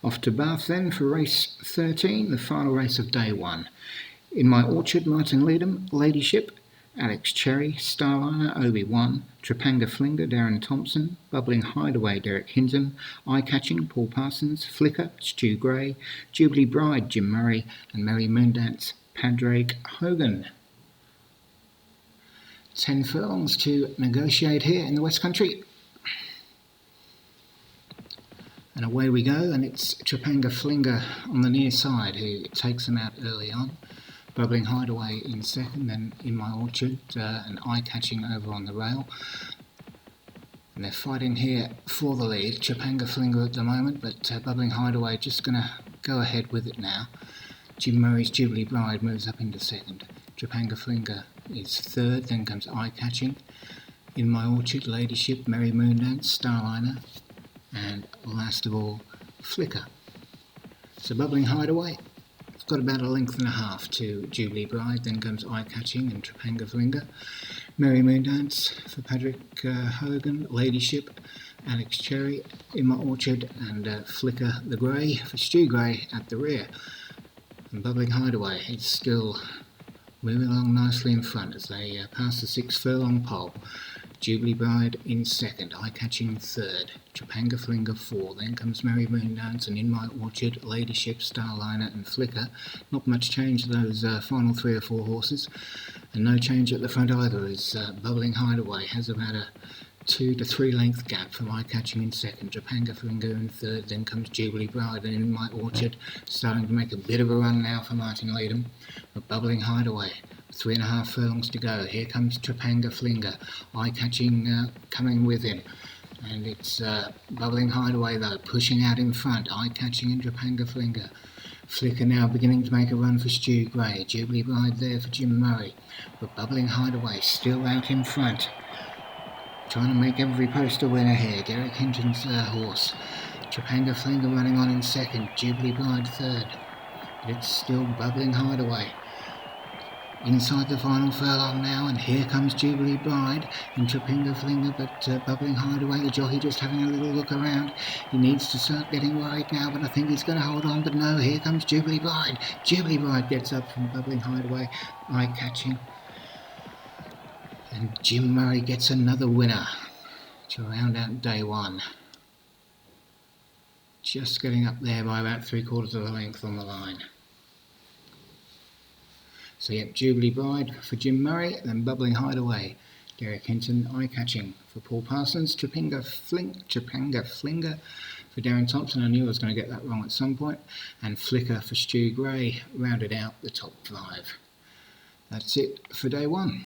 Off to Bath then for race 13, the final race of day 1. In my orchard, Martin Leadham, Ladyship, Alex Cherry, Starliner, Obi-Wan, Trapanga Flinger, Darren Thompson, Bubbling Hideaway, Derek Hinton, Eye Catching, Paul Parsons, Flicker, Stu Gray, Jubilee Bride, Jim Murray, and Merry Moondance, Padraig Hogan. 10 furlongs to negotiate here in the West Country. And away we go, and it's Trapanga Flinger on the near side who takes them out early on. Bubbling Hideaway in second, then In My Orchard, and Eye Catching over on the rail. And they're fighting here for the lead. Trapanga Flinger at the moment, but Bubbling Hideaway just going to go ahead with it now. Jim Murray's Jubilee Bride moves up into second. Trapanga Flinger is third, then comes Eye Catching. In My Orchard, Ladyship, Merry Moondance, Starliner, and last of all, Flicker. So Bubbling Hideaway, got about a length and a half to Jubilee Bride, then comes Eye Catching and Trapanga Flinger. Merry Moondance for Padraig Hogan, Ladyship, Alex Cherry, In My Orchard, and Flicker the Grey for Stu Gray at the rear. And Bubbling Hideaway is still moving along nicely in front as they pass the 6 furlong pole. Jubilee Bride in second, Eye Catching third, Trapanga Flinger 4, then comes Merry Moondance and In My Orchard, Ladyship, Starliner and Flicker. Not much change to those final 3 or 4 horses, and no change at the front either as Bubbling Hideaway has about a 2 to 3 length gap from Eye Catching in second, Trapanga Flinger in third, then comes Jubilee Bride and In My Orchard, starting to make a bit of a run now for Martin Leadham, but Bubbling Hideaway. 3.5 furlongs to go. Here comes Trapanga Flinger, Eye Catching coming with him, and it's Bubbling Hideaway though pushing out in front. Eye Catching and Trapanga Flinger. Flicker now beginning to make a run for Stu Gray. Jubilee Bride there for Jim Murray, but Bubbling Hideaway still out in front, trying to make every post a winner here. Derek Hinton's horse. Trapanga Flinger running on in second. Jubilee Bride third. But it's still Bubbling Hideaway. Inside the final furlong now, and here comes Jubilee Bride and Trapanga Flinger, but Bubbling Hideaway, the jockey just having a little look around. He needs to start getting worried now, but I think he's going to hold on, but no, here comes Jubilee Bride. Jubilee Bride gets up from Bubbling Hideaway, Eye Catching, and Jim Murray gets another winner to round out day 1. Just getting up there by about 3/4 of the length on the line. So yep, Jubilee Bride for Jim Murray, then Bubbling Hideaway, Derek Hinton, Eye Catching for Paul Parsons, Trapanga Flinger for Darren Thompson. I knew I was going to get that wrong at some point, and Flicker for Stu Gray rounded out the top 5. That's it for day 1.